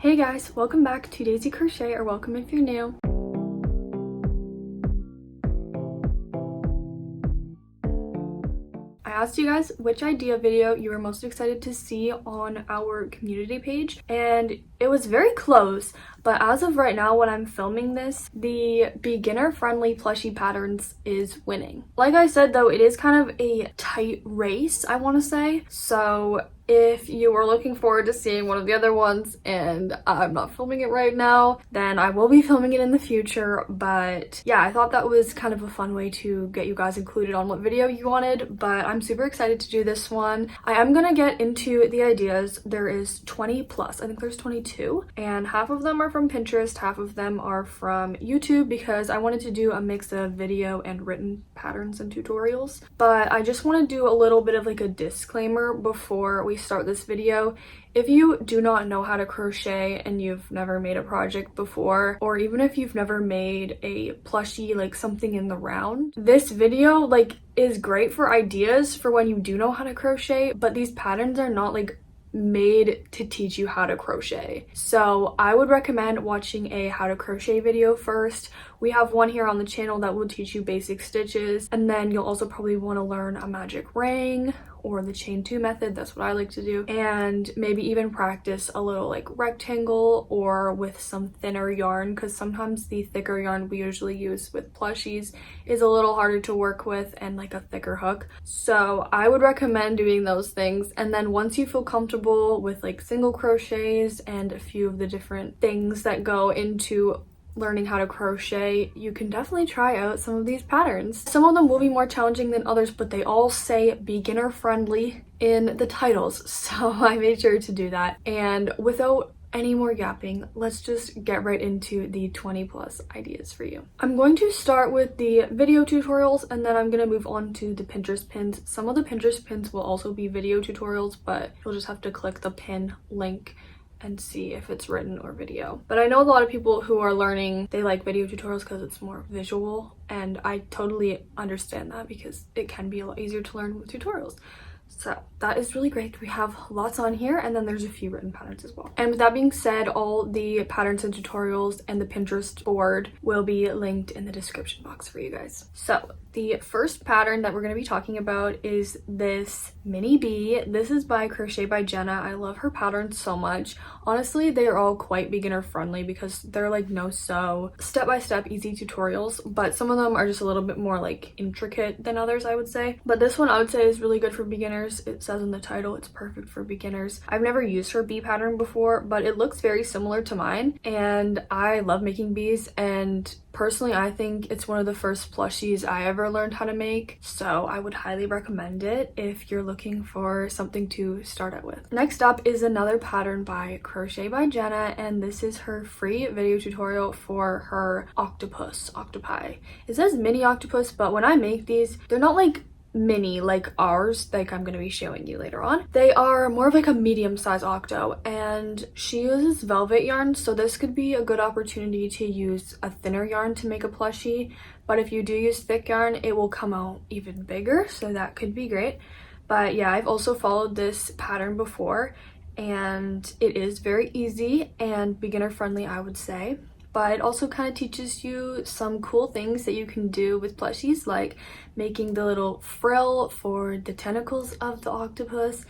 Hey guys, welcome back to Daisy Crochet, or welcome if you're new. I asked you guys which idea video you were most excited to see on our community page, and it was very close, but as of right now when I'm filming this, the beginner-friendly plushie patterns is winning. Like I said though, it is kind of a tight race, I want to say, so if you were looking forward to seeing one of the other ones and I'm not filming it right now, then I will be filming it in the future. But yeah, I thought that was kind of a fun way to get you guys included on what video you wanted, but I'm super excited to do this one. I am gonna get into the ideas. There is 20 plus, I think there's 22, and half of them are from Pinterest, half of them are from YouTube, because I wanted to do a mix of video and written patterns and tutorials. But I just want to do a little bit of like a disclaimer before we start this video. If you do not know how to crochet and you've never made a project before, or even if you've never made a plushie, like something in the round, this video like is great for ideas for when you do know how to crochet, but these patterns are not like made to teach you how to crochet. So I would recommend watching a how to crochet video first. We have one here on the channel that will teach you basic stitches, and then you'll also probably want to learn a magic ring or the chain 2 method. That's what I like to do, and maybe even practice a little like rectangle or with some thinner yarn, because sometimes the thicker yarn we usually use with plushies is a little harder to work with and like a thicker hook. So I would recommend doing those things, and then once you feel comfortable with like single crochets and a few of the different things that go into learning how to crochet, you can definitely try out some of these patterns. Some of them will be more challenging than others, but they all say beginner friendly in the titles, so I made sure to do that. And without any more yapping, let's just get right into the 20 plus ideas for you. I'm going to start with the video tutorials, and then I'm going to move on to the Pinterest pins. Some of the Pinterest pins will also be video tutorials, but you'll just have to click the pin link and see if it's written or video. But I know a lot of people who are learning, they like video tutorials because it's more visual, and I totally understand that because it can be a lot easier to learn with tutorials. So that is really great. We have lots on here, and then there's a few written patterns as well. And with that being said, all the patterns and tutorials and the Pinterest board will be linked in the description box for you guys. So the first pattern that we're going to be talking about is this mini bee. This is by Crochet by Jenna. I love her patterns so much. Honestly, they are all quite beginner friendly because they're like no sew, step-by-step easy tutorials, but some of them are just a little bit more like intricate than others, I would say. But this one I would say is really good for beginners. It says in the title it's perfect for beginners. I've never used her bee pattern before, but it looks very similar to mine, and I love making bees, and personally I think it's one of the first plushies I ever learned how to make, so I would highly recommend it if you're looking for something to start out with. Next up is another pattern by Crochet by Jenna, and this is her free video tutorial for her octopi. It says mini octopus, but when I make these, they're not like mini like ours, like I'm going to be showing you later on. They are more of like a medium-sized octo, and she uses velvet yarn, so this could be a good opportunity to use a thinner yarn to make a plushie. But if you do use thick yarn, it will come out even bigger, so that could be great. But yeah, I've also followed this pattern before, and it is very easy and beginner friendly, I would say. But it also kind of teaches you some cool things that you can do with plushies, like making the little frill for the tentacles of the octopus,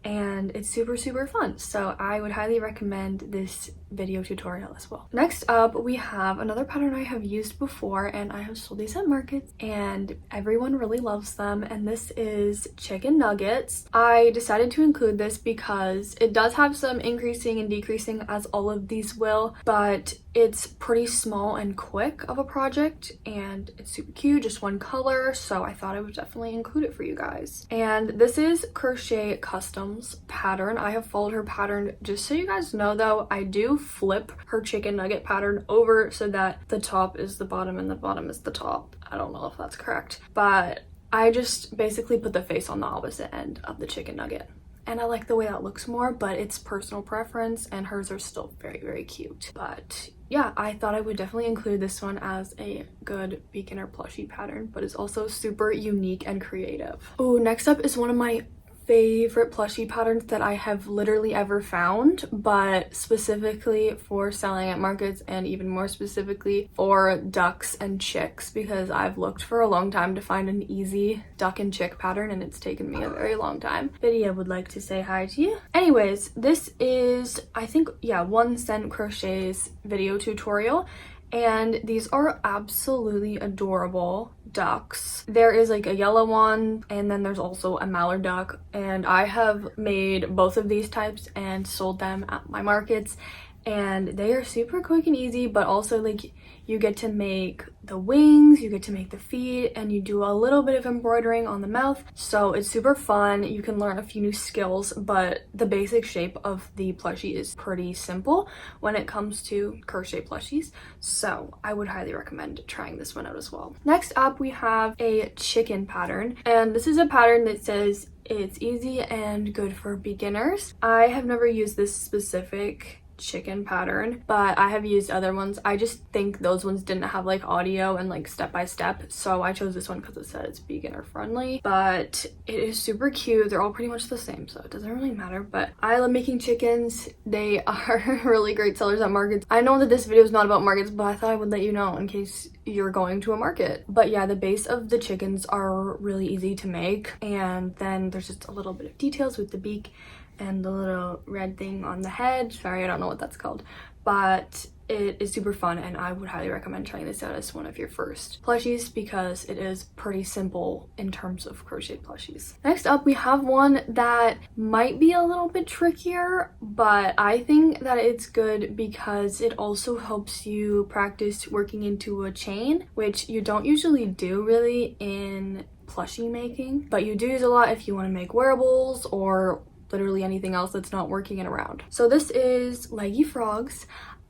and it's super fun. So I would highly recommend this video tutorial as well. Next up, we have another pattern I have used before, and I have sold these at markets and everyone really loves them, and this is chicken nuggets. I decided to include this because it does have some increasing and decreasing, as all of these will, but it's pretty small and quick of a project, and it's super cute, just one color, so I thought I would definitely include it for you guys. And this is Crochet Customs pattern. I have followed her pattern. Just so you guys know though, I do flip her chicken nugget pattern over so that the top is the bottom and the bottom is the top. I don't know if that's correct, but I just basically put the face on the opposite end of the chicken nugget, and I like the way that looks more, but it's personal preference, and hers are still very cute. But yeah, I thought I would definitely include this one as a good beginner plushie pattern, but it's also super unique and creative. Oh, next up is one of my favorite plushie patterns that I have literally ever found, but specifically for selling at markets, and even more specifically for ducks and chicks, because I've looked for a long time to find an easy duck and chick pattern and it's taken me a very long time. Lydia would like to say hi to you. Anyways, this is, I think, yeah, 1 Cent Crochet's video tutorial. And these are absolutely adorable ducks. There is like a yellow one, and then there's also a mallard duck, and I have made both of these types and sold them at my markets, and they are super quick and easy, but also like you get to make the wings, you get to make the feet, and you do a little bit of embroidering on the mouth, so it's super fun. You can learn a few new skills, but the basic shape of the plushie is pretty simple when it comes to crochet plushies, so I would highly recommend trying this one out as well. Next up, we have a chicken pattern, and this is a pattern that says it's easy and good for beginners. I have never used this specific chicken pattern, but I have used other ones. I just think those ones didn't have like audio and like step by step, so I chose this one because it said it's beginner friendly, but it is super cute. They're all pretty much the same, so it doesn't really matter, but I love making chickens. They are really great sellers at markets. I know that this video is not about markets, but I thought I would let you know in case you're going to a market. But yeah, the base of the chickens are really easy to make, and then there's just a little bit of details with the beak and the little red thing on the head. Sorry, I don't know what that's called, but it is super fun, and I would highly recommend trying this out as one of your first plushies because it is pretty simple in terms of crochet plushies. Next up, we have one that might be a little bit trickier, but I think that it's good because it also helps you practice working into a chain, which you don't usually do really in plushie making, but you do use a lot if you want to make wearables or literally anything else that's not working in a round. So this is Leggy Frogs.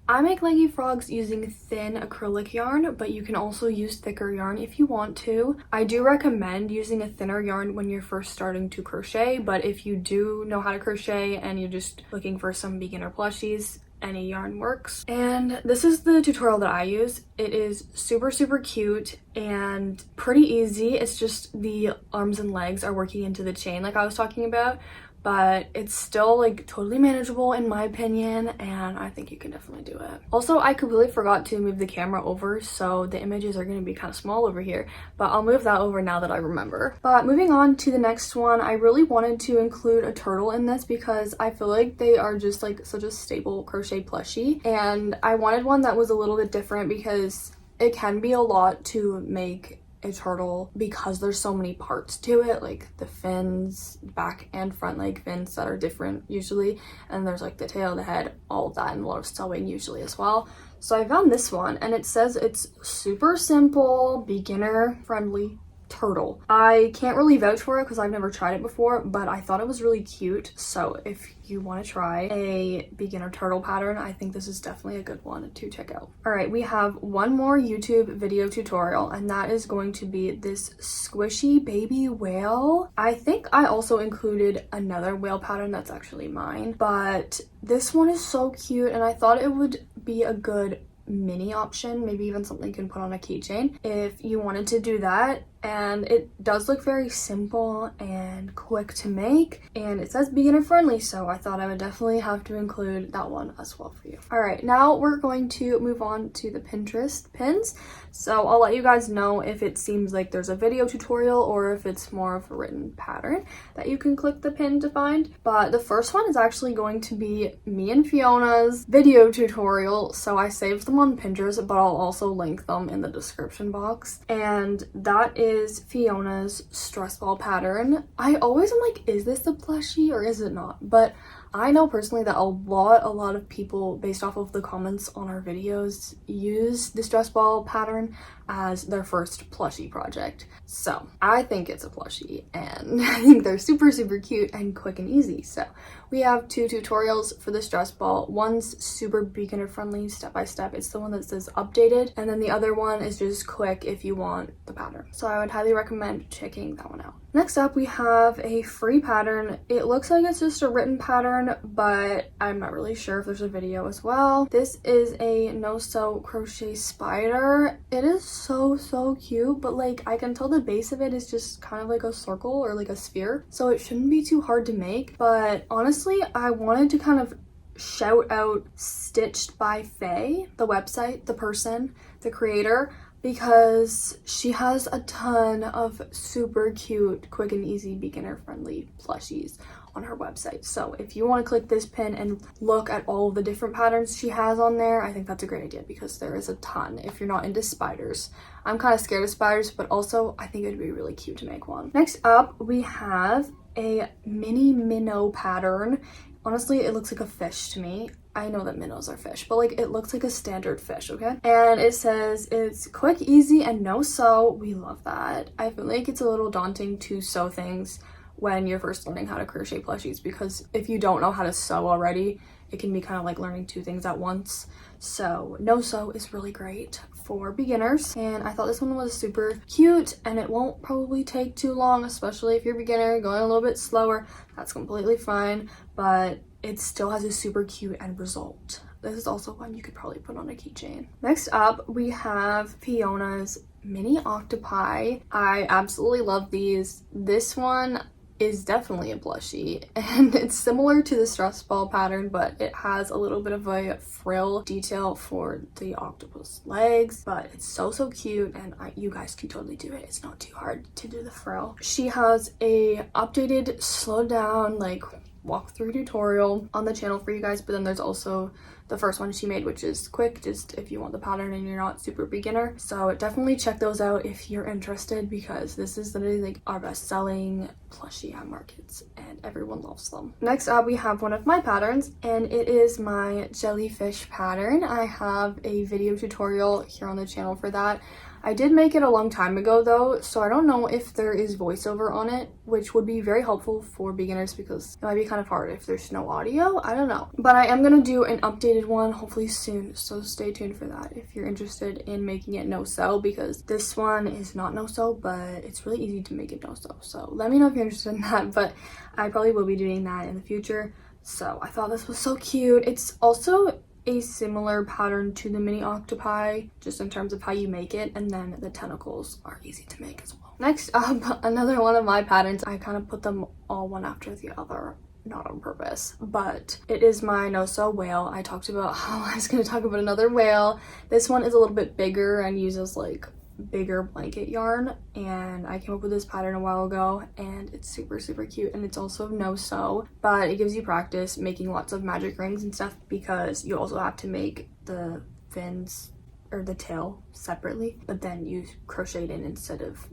I make Leggy Frogs using thin acrylic yarn, but you can also use thicker yarn if you want to. I do recommend using a thinner yarn when you're first starting to crochet, but if you do know how to crochet and you're just looking for some beginner plushies, any yarn works. And this is the tutorial that I use. It is super cute and pretty easy. It's just the arms and legs are working into the chain like I was talking about, but it's still like totally manageable in my opinion, and I think you can definitely do it. Also, I completely forgot to move the camera over, so the images are going to be kind of small over here, but I'll move that over now that I remember. But moving on to the next one, I really wanted to include a turtle in this because I feel like they are just like such a staple crochet plushie, and I wanted one that was a little bit different because it can be a lot to make a turtle because there's so many parts to it, like the fins, back and front leg fins that are different usually, and there's like the tail, the head, all of that, and a lot of sewing usually as well. So I found this one, and it says it's super simple, beginner friendly turtle. I can't really vouch for it because I've never tried it before, but I thought it was really cute, so if you want to try a beginner turtle pattern, I think this is definitely a good one to check out. All right, we have one more YouTube video tutorial, and that is going to be this squishy baby whale. I think I also included another whale pattern that's actually mine, but this one is so cute, and I thought it would be a good mini option, maybe even something you can put on a keychain if you wanted to do that. And it does look very simple and quick to make, and it says beginner friendly, so I thought I would definitely have to include that one as well for you. All right, now we're going to move on to the Pinterest pins. So I'll let you guys know if it seems like there's a video tutorial or if it's more of a written pattern that you can click the pin to find. But the first one is actually going to be me and Fiona's video tutorial, so I saved them on Pinterest, but I'll also link them in the description box. And that is Fiona's stress ball pattern. I always am like, is this the plushie or is it not? But I know personally that a lot of people, based off of the comments on our videos, use the stress ball pattern as their first plushie project. So I think it's a plushie, and I think they're super cute and quick and easy. So we have two tutorials for the stress ball. One's super beginner friendly, step by step. It's the one that says updated, and then the other one is just quick if you want the pattern. So I would highly recommend checking that one out. Next up, we have a free pattern. It looks like it's just a written pattern, but I'm not really sure if there's a video as well. This is a no-sew crochet spider. It is so cute, but like I can tell the base of it is just kind of like a circle or like a sphere, so it shouldn't be too hard to make. But honestly, I wanted to kind of shout out Stitched by Shae, the website, the person, the creator, because she has a ton of super cute, quick and easy, beginner friendly plushies on her website. So if you want to click this pin and look at all the different patterns she has on there, I think that's a great idea because there is a ton if you're not into spiders. I'm kind of scared of spiders, but also I think it'd be really cute to make one. Next up, we have a mini minnow pattern. Honestly, it looks like a fish to me. I know that minnows are fish, but like it looks like a standard fish, okay? And it says it's quick, easy, and no sew. We love that. I feel like it's a little daunting to sew things when you're first learning how to crochet plushies, because if you don't know how to sew already, it can be kind of like learning two things at once. So no sew is really great for beginners, and I thought this one was super cute, and it won't probably take too long, especially if you're a beginner going a little bit slower. That's completely fine, but it still has a super cute end result. This is also one you could probably put on a keychain. Next up, we have Fiona's mini octopi. I absolutely love these. This one is definitely a plushie, and it's similar to the stress ball pattern, but it has a little bit of a frill detail for the octopus legs, but it's so cute, and you guys can totally do it. It's not too hard to do the frill. She has a updated, slowed down, like walkthrough tutorial on the channel for you guys, but then there's also the first one she made, which is quick, just if you want the pattern and you're not super beginner. So definitely check those out if you're interested, because this is literally like our best selling plushie at markets and everyone loves them. Next up, we have one of my patterns, and it is my jellyfish pattern. I have a video tutorial here on the channel for that. I did make it a long time ago though, so I don't know if there is voiceover on it, which would be very helpful for beginners because it might be kind of hard if there's no audio. I don't know. But I am going to do an updated one hopefully soon, so stay tuned for that if you're interested in making it no-sew, because this one is not no-sew, but it's really easy to make it no-sew. So let me know if you're interested in that, but I probably will be doing that in the future. So I thought this was so cute. It's also a similar pattern to the mini octopi, just in terms of how you make it, and then the tentacles are easy to make as well. Next up, another one of my patterns. I kind of put them all one after the other, not on purpose, but it is my no-sew whale. I talked about how I was going to talk about another whale. This one is a little bit bigger and uses like bigger blanket yarn, and I came up with this pattern a while ago, and it's super cute, and it's also no sew, but it gives you practice making lots of magic rings and stuff, because you also have to make the fins or the tail separately, but then you crochet it in instead of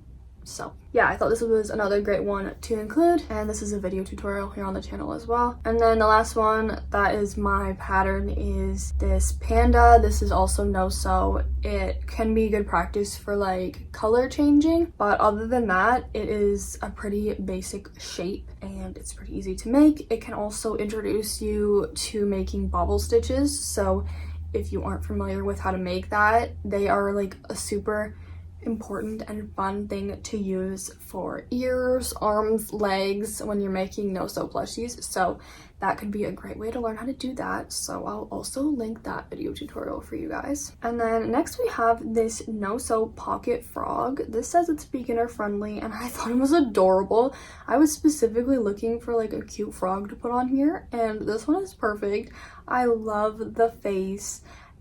sew. Yeah, I thought this was another great one to include, and this is a video tutorial here on the channel as well. And then the last one that is my pattern is this panda. This is also no sew. It can be good practice for like color changing, but other than that, it is a pretty basic shape and it's pretty easy to make. It can also introduce you to making bobble stitches, so if you aren't familiar with how to make that, they are like a super important and fun thing to use for ears, arms, legs when you're making no-sew plushies. So that could be a great way to learn how to do that. So I'll also link that video tutorial for you guys. And then next we have this no-sew pocket frog. This says it's beginner friendly, and I thought it was adorable. I was specifically looking for like a cute frog to put on here, and this one is perfect. I love the face,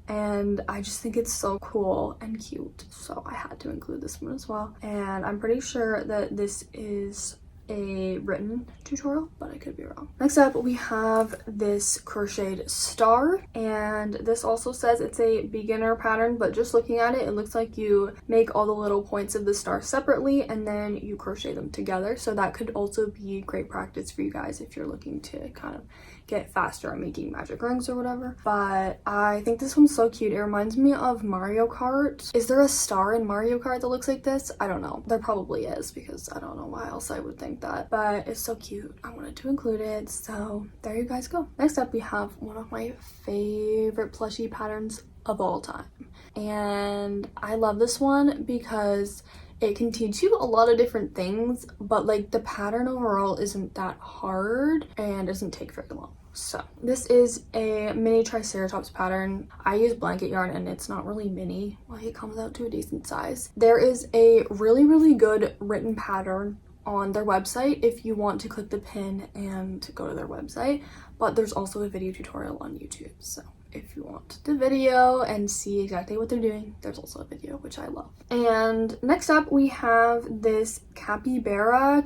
and I just think it's so cool and cute, so I had to include this one as well. And I'm pretty sure that this is a written tutorial, but I could be wrong. Next up, we have this crocheted star, and this also says it's a beginner pattern, but just looking at it, it looks like you make all the little points of the star separately and then you crochet them together. So that could also be great practice for you guys if you're looking to kind of get faster at making magic rings or whatever. But I think this one's so cute. It reminds me of Mario Kart. Is there a star in Mario Kart that looks like this? I don't know. There probably is, because I don't know why else I would think that, but it's so cute. I wanted to include it, so there you guys go. Next up, we have one of my favorite plushie patterns of all time, and I love this one because it can teach you a lot of different things, but like the pattern overall isn't that hard and doesn't take very long. So this is a mini triceratops pattern. I use blanket yarn and it's not really mini, like it comes out to a decent size. There is a really good written pattern on their website if you want to click the pin and go to their website, but there's also a video tutorial on YouTube. So if you want the video and see exactly what they're doing, there's also a video, which I love. And next up we have this capybara,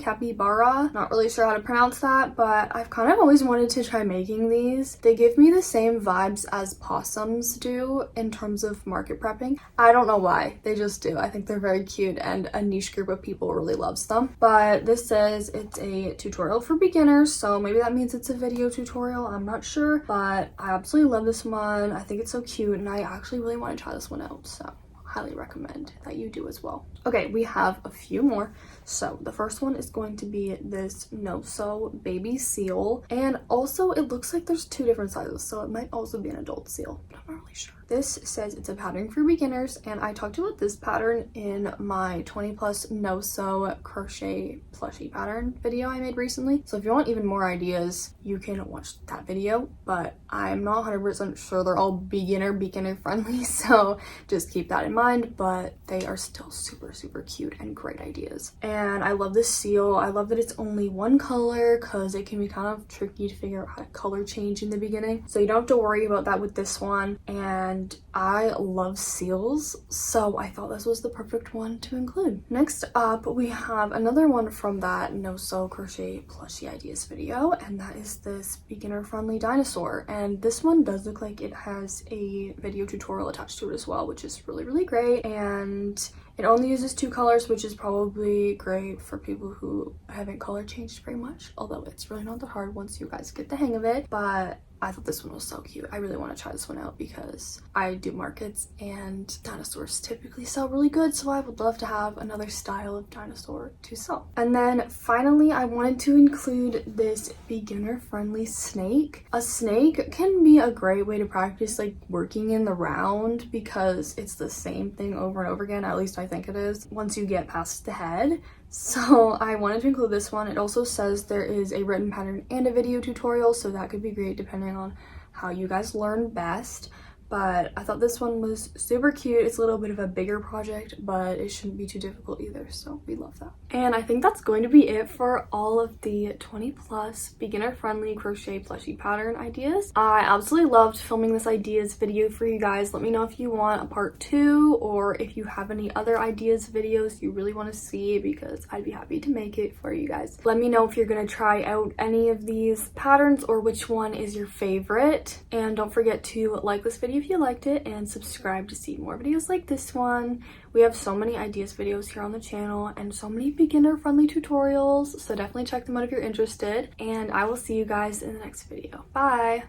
not really sure how to pronounce that, but I've kind of always wanted to try making these. They give me the same vibes as possums do in terms of market prepping. I don't know why, they just do. I think they're very cute and a niche group of people really loves them. But this says it's a tutorial for beginners, so maybe that means it's a video tutorial, I'm not sure, but I absolutely love this one. I think it's so cute and I actually really want to try this one out, so highly recommend that you do as well. Okay, we have a few more. So the first one is going to be this no-sew baby seal, and also it looks like there's two different sizes, so it might also be an adult seal, but I'm not really sure. This says it's a pattern for beginners, and I talked about this pattern in my 20+ no-sew crochet plushie pattern video I made recently. So if you want even more ideas, you can watch that video, but I'm not 100% sure they're all beginner friendly, so just keep that in mind, but they are still super cute and great ideas. And I love this seal. I love that it's only one color because it can be kind of tricky to figure out how to color change in the beginning, so you don't have to worry about that with this one. And I love seals, so I thought this was the perfect one to include. Next up we have another one from that no-sew crochet plushie ideas video, and that is this beginner friendly dinosaur. And this one does look like it has a video tutorial attached to it as well, which is really great. And it only uses 2 colors, which is probably great for people who haven't color changed very much, although it's really not that hard once you guys get the hang of it. But I thought this one was so cute. I really want to try this one out because I do markets and dinosaurs typically sell really good, so I would love to have another style of dinosaur to sell. And then finally, I wanted to include this beginner friendly snake. A snake can be a great way to practice like working in the round because it's the same thing over and over again, at least I think it is, once you get past the head. So I wanted to include this one. It also says there is a written pattern and a video tutorial, so that could be great depending on how you guys learn best. But I thought this one was super cute. It's a little bit of a bigger project, but it shouldn't be too difficult either, so we love that. And I think that's going to be it for all of the 20+ beginner-friendly crochet plushie pattern ideas. I absolutely loved filming this ideas video for you guys. Let me know if you want a part 2 or if you have any other ideas videos you really want to see, because I'd be happy to make it for you guys. Let me know if you're going to try out any of these patterns or which one is your favorite. And don't forget to like this video if you liked it and subscribe to see more videos like this one. We have so many ideas videos here on the channel and so many beginner friendly tutorials, so definitely check them out if you're interested, and I will see you guys in the next video. Bye!